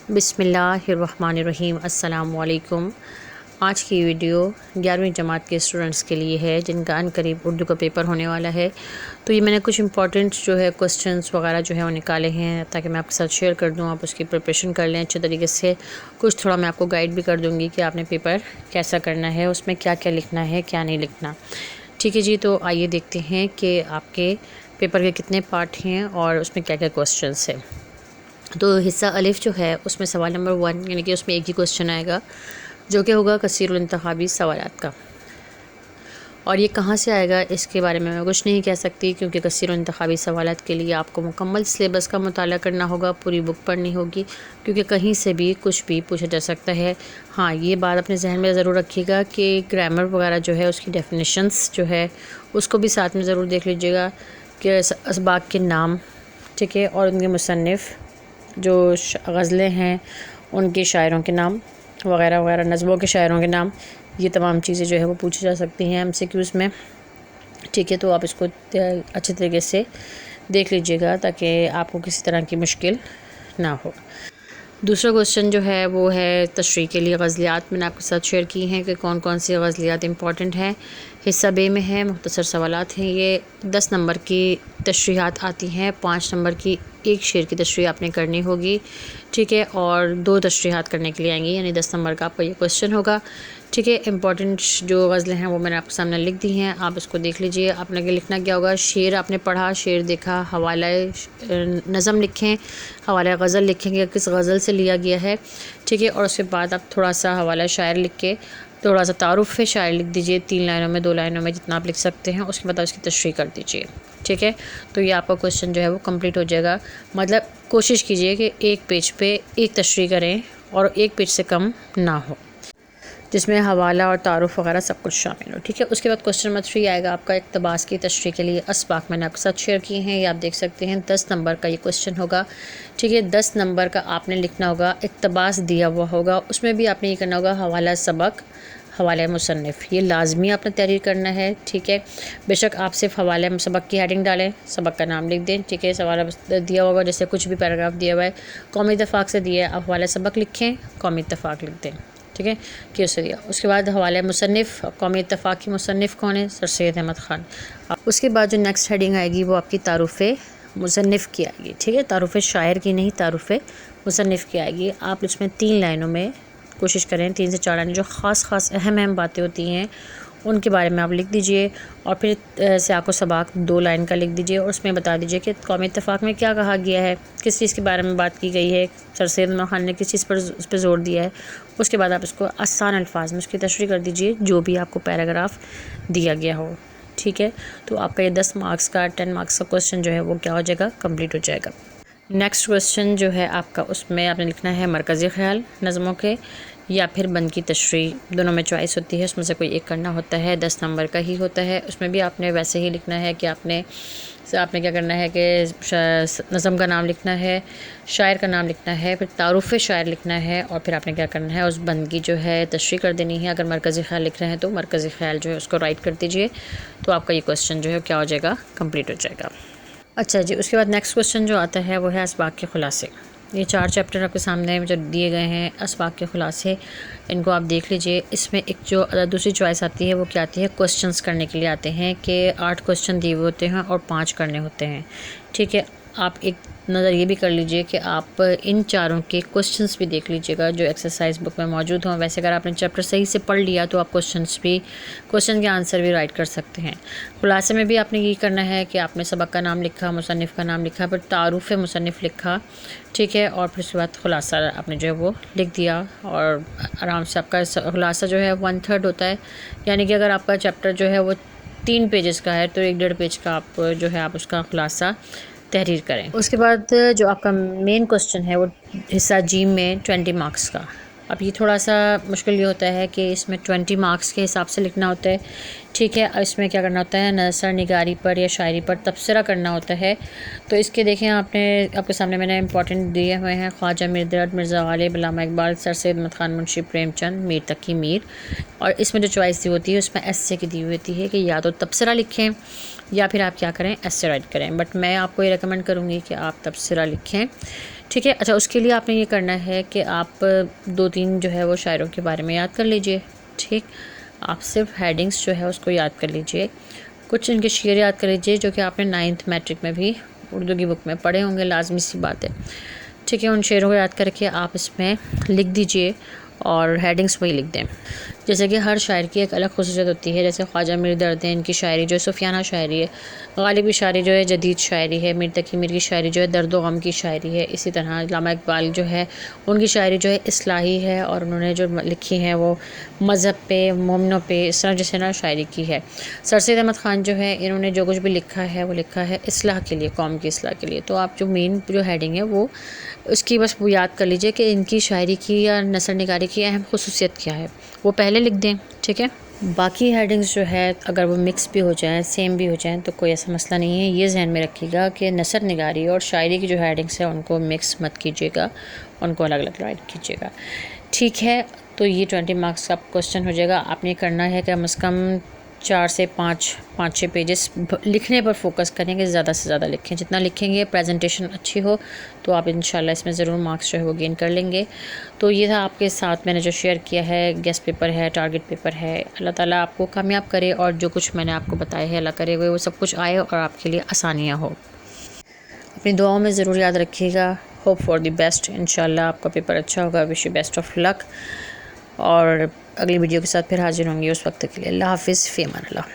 بسم اللہ الرحمن الرحیم۔ السلام علیکم۔ آج کی ویڈیو 11ویں جماعت کے اسٹوڈنٹس کے لیے ہے جن کا ان قریب اردو کا پیپر ہونے والا ہے۔ تو یہ میں نے کچھ امپورٹنٹ جو ہے کوسچنس وغیرہ جو ہے وہ نکالے ہیں تاکہ میں آپ کے ساتھ شیئر کر دوں، آپ اس کی پریپریشن کر لیں اچھے طریقے سے۔ کچھ تھوڑا میں آپ کو گائیڈ بھی کر دوں گی کہ آپ نے پیپر کیسا کرنا ہے، اس میں کیا کیا لکھنا ہے کیا نہیں لکھنا۔ ٹھیک ہے جی، تو آئیے دیکھتے ہیں کہ آپ کے پیپر کے کتنے پارٹ ہیں اور اس میں کیا کیا کوسچنس ہیں۔ تو حصہ الف جو ہے اس میں سوال نمبر 1 یعنی کہ اس میں ایک ہی کوسچن آئے گا جو کہ ہوگا کثیر الانتخابی سوالات کا۔ اور یہ کہاں سے آئے گا اس کے بارے میں کچھ نہیں کہہ سکتی، کیونکہ کثیر الانتخابی سوالات کے لیے آپ کو مکمل سلیبس کا مطالعہ کرنا ہوگا، پوری بک پڑھنی ہوگی، کیونکہ کہیں سے بھی کچھ بھی پوچھا جا سکتا ہے۔ ہاں، یہ بات اپنے ذہن میں ضرور رکھیے گا کہ گرامر وغیرہ جو ہے اس کی ڈیفینیشنس جو ہے اس کو بھی ساتھ میں ضرور دیکھ لیجیے گا کہ اسباق کے نام، ٹھیک ہے، اور ان کے مصنف، جو غزلیں ہیں ان کے شاعروں کے نام وغیرہ وغیرہ، نظموں کے شاعروں کے نام، یہ تمام چیزیں جو ہے وہ پوچھی جا سکتی ہیں MCQs میں۔ ٹھیک ہے، تو آپ اس کو اچھے طریقے سے دیکھ لیجیے گا تاکہ آپ کو کسی طرح کی مشکل نہ ہو۔ دوسرا کوسچن جو ہے وہ ہے تشریح کے لیے غزلیات۔ میں نے آپ کے ساتھ شیئر کی ہیں کہ کون کون سی غزلیات امپورٹنٹ ہیں۔ حصہ بے میں ہے، مختصر سوالات ہیں، یہ 10 نمبر کی تشریحات آتی ہیں، 5 نمبر کی ایک شعر کی تشریح آپ نے کرنی ہوگی، ٹھیک ہے، اور 2 تشریحات کرنے کے لیے آئیں گی، یعنی 10 نمبر کا آپ کا یہ کوسچن ہوگا۔ ٹھیک ہے، امپورٹنٹ جو غزلیں ہیں وہ میں نے آپ کے سامنے لکھ دی ہیں، آپ اس کو دیکھ لیجئے۔ آپ نے لکھنا کیا ہوگا، شعر آپ نے پڑھا، شعر دیکھا، حوالہ نظم لکھیں، حوالہ غزل لکھیں کہ کس غزل سے لیا گیا ہے، ٹھیک ہے، اور اس کے بعد آپ تھوڑا سا حوالہ شاعر لکھ کے تھوڑا سا تعارف شاعر لکھ دیجئے، 3 لائنوں میں 2 لائنوں میں جتنا آپ لکھ سکتے ہیں، اس کے بعد اس کی تشریح کر دیجئے، ٹھیک ہے۔ تو یہ آپ کا کوسچن جو ہے وہ کمپلیٹ ہو جائے گا۔ مطلب کوشش کیجئے کہ ایک پیج پہ ایک تشریح کریں اور ایک پیج سے کم نہ ہو، جس میں حوالہ اور تعارف وغیرہ سب کچھ شامل ہو، ٹھیک ہے۔ اس کے بعد کوسچن نمبر 3 آئے گا آپ کا اقتباس کی تشریح کے لیے اسباق۔ میں نے آپ کے ساتھ شیئر کیے ہیں، یہ آپ دیکھ سکتے ہیں، 10 نمبر کا یہ کوسچن ہوگا، ٹھیک ہے۔ 10 نمبر کا آپ نے لکھنا ہوگا، اقتباس دیا ہوا ہوگا، اس میں بھی آپ نے یہ کرنا ہوگا حوالہ سبق، حوالہ مصنف، یہ لازمی آپ نے تحریر کرنا ہے، ٹھیک ہے۔ بے شک آپ صرف حوالہ سبق کی ہیڈنگ ڈالیں، سبق کا نام لکھ دیں، ٹھیک ہے۔ سوال دیا ہوگا جیسے کچھ بھی پیراگراف دیا ہوا ہے، قومی اتفاق سے دیا ہے، آپ حوالہ سبق لکھیں، قومی اتفاق لکھ دیں، ٹھیک ہے، کہ اسے دیا۔ اس کے بعد حوالہ مصنف، قومی اتفاق کی مصنف کون ہے، سر سید احمد خان۔ اس کے بعد جو نیکسٹ ہیڈنگ آئے گی وہ آپ کی تعارف مصنف کی آئے گی، ٹھیک ہے، تعارف شاعر کی نہیں، تعارف مصنف کی آئے گی۔ آپ اس میں 3 لائنوں میں کوشش کریں، 3 سے 4 لائنیں، جو خاص اہم باتیں ہوتی ہیں ان کے بارے میں آپ لکھ دیجئے، اور پھر سیاق و سباق 2 لائن کا لکھ دیجئے، اور اس میں بتا دیجئے کہ قومی اتفاق میں کیا کہا گیا ہے، کس چیز کے بارے میں بات کی گئی ہے، سر سید احمد خان نے کس چیز پر اس پہ زور دیا ہے۔ اس کے بعد آپ اس کو آسان الفاظ میں اس کی تشریح کر دیجئے جو بھی آپ کو پیراگراف دیا گیا ہو، ٹھیک ہے۔ تو آپ کا یہ 10 مارکس کا 10 مارکس کا کوسچن جو ہے وہ کیا ہو جائے گا، کمپلیٹ ہو جائے گا۔ نیکسٹ کوسچن جو ہے آپ کا، اس میں آپ نے لکھنا ہے مرکزی خیال نظموں کے یا پھر بند کی تشریح، دونوں میں چوائس ہوتی ہے، اس میں سے کوئی ایک کرنا ہوتا ہے، 10 نمبر کا ہی ہوتا ہے۔ اس میں بھی آپ نے ویسے ہی لکھنا ہے کہ آپ نے کیا کرنا ہے کہ نظم کا نام لکھنا ہے، شاعر کا نام لکھنا ہے، پھر تعارف شاعر لکھنا ہے، اور پھر آپ نے کیا کرنا ہے، اس بند کی جو ہے تشریح کر دینی ہے۔ اگر مرکزی خیال لکھ رہے ہیں تو مرکزی خیال جو ہے اس کو رائٹ کر دیجئے، تو آپ کا یہ کوسچن جو ہے کیا ہو جائے گا، کمپلیٹ ہو جائے گا۔ اچھا جی، اس کے بعد نیکسٹ کوسچن جو آتا ہے وہ ہے اسباق کے خلاصے۔ یہ 4 چیپٹر آپ کے سامنے جو دیے گئے ہیں، اسباق کے خلاصے، ان کو آپ دیکھ لیجئے۔ اس میں ایک جو دوسری چوائس آتی ہے وہ کیا آتی ہے، کوسچنز کرنے کے لیے آتے ہیں کہ 8 کوسچن دیے ہوئے ہوتے ہیں اور 5 کرنے ہوتے ہیں، ٹھیک ہے۔ آپ ایک نظر یہ بھی کر لیجئے کہ آپ ان 4 کے کوسچنز بھی دیکھ لیجئے گا جو ایکسرسائز بک میں موجود ہوں۔ ویسے اگر آپ نے چیپٹر صحیح سے پڑھ لیا تو آپ کوسچن کے آنسر بھی رائٹ کر سکتے ہیں۔ خلاصے میں بھی آپ نے یہ کرنا ہے کہ آپ نے سبق کا نام لکھا، مصنف کا نام لکھا، پھر تعارف مصنف لکھا، ٹھیک ہے، اور پھر اس کے بعد خلاصہ آپ نے جو ہے وہ لکھ دیا، اور آرام سے آپ کا خلاصہ جو ہے 1/3 ہوتا ہے، یعنی کہ اگر آپ کا چیپٹر جو ہے وہ 3 پیجز کا ہے تو 1.5 پیج کا آپ جو ہے آپ اس کا خلاصہ تحریر کریں۔ اس کے بعد جو آپ کا مین کوسچن ہے وہ حصہ جیم میں 20 مارکس کا۔ اب یہ تھوڑا سا مشکل یہ ہوتا ہے کہ اس میں 20 مارکس کے حساب سے لکھنا ہوتا ہے، ٹھیک ہے۔ اس میں کیا کرنا ہوتا ہے، نثر نگاری پر یا شاعری پر تبصرہ کرنا ہوتا ہے۔ تو اس کے دیکھیں آپ کے سامنے میں نے امپورٹنٹ دیے ہوئے ہیں، خواجہ میردرد، مرزا غالب، علامہ اقبال، سر سید احمد خان، منشی پریم چند، میر تقی میر۔ اور اس میں جو چوائس دی ہوتی ہے اس میں ایسے کی دی ہوتی ہے کہ یا تو تبصرہ لکھیں یا پھر آپ کیا کریں، ایسے رائٹ کریں، بٹ میں آپ کو یہ ریکمنڈ کروں گی کہ آپ تبصرہ لکھیں، ٹھیک ہے. اچھا اس کے لیے آپ نے یہ کرنا ہے کہ آپ 2-3 جو ہے وہ شاعروں کے بارے میں یاد کر لیجئے. ٹھیک، آپ صرف ہیڈنگس جو ہے اس کو یاد کر لیجئے. کچھ ان کے شعر یاد کر لیجئے جو کہ آپ نے 9th میٹرک میں بھی اردو کی بک میں پڑھے ہوں گے، لازمی سی بات ہے. ٹھیک ہے، ان شعروں کو یاد کر کے آپ اس میں لکھ دیجئے اور ہیڈنگس وہی لکھ دیں. جیسے کہ ہر شاعر کی ایک الگ خصوصیت ہوتی ہے. جیسے خواجہ میر درد ہیں، ان کی شاعری جو ہے صوفیانہ شاعری ہے. غالب کی شاعری جو ہے جدید شاعری ہے. میر تقی میر کی شاعری جو ہے درد و غم کی شاعری ہے. اسی طرح علامہ اقبال جو ہے ان کی شاعری جو ہے اصلاحی ہے، اور انہوں نے جو لکھی ہے وہ مذہب پہ، مومنوں پہ، اس طرح جس طرح شاعری کی ہے. سر سید احمد خان جو ہے انہوں نے جو کچھ بھی لکھا ہے وہ لکھا ہے اصلاح کے لیے، قوم کی اصلاح کے لیے. تو آپ جو مین جو ہیڈنگ ہے وہ اس کی بس وہ یاد کر لیجئے کہ ان کی شاعری کی یا نثر نگاری کی اہم خصوصیت کیا ہے، وہ پہلے لکھ دیں. ٹھیک ہے، باقی ہیڈنگز جو ہے اگر وہ مکس بھی ہو جائیں، سیم بھی ہو جائیں، تو کوئی ایسا مسئلہ نہیں ہے. یہ ذہن میں رکھیے گا کہ نثر نگاری اور شاعری کی جو ہیڈنگس ہیں ان کو مکس مت کیجیے گا، ان کو الگ الگ رائٹ کیجیے گا. ٹھیک ہے، تو یہ 20 مارکس کا کوسچن ہو جائے گا. آپ نے کرنا ہے کہ کم از کم 4 سے 5-6 پیجز لکھنے پر فوکس کریں گے، زیادہ سے زیادہ لکھیں. جتنا لکھیں گے، پریزنٹیشن اچھی ہو تو آپ انشاءاللہ اس میں ضرور مارکس جو ہے وہ گین کر لیں گے. تو یہ تھا آپ کے ساتھ میں نے جو شیئر کیا ہے، گیسٹ پیپر ہے، ٹارگٹ پیپر ہے. اللہ تعالیٰ آپ کو کامیاب کرے اور جو کچھ میں نے آپ کو بتایا ہے اللہ کرے ہوئے وہ سب کچھ آئے اور آپ کے لیے آسانیاں ہو. اپنی دعاؤں میں ضرور یاد رکھیے گا. Hope for the best. انشاءاللہ آپ کا پیپر اچھا ہوگا. Wish you best of luck. اور اگلی ویڈیو کے ساتھ پھر حاضر ہوں گی. اس وقت کے لیے اللہ حافظ، فی امان اللہ.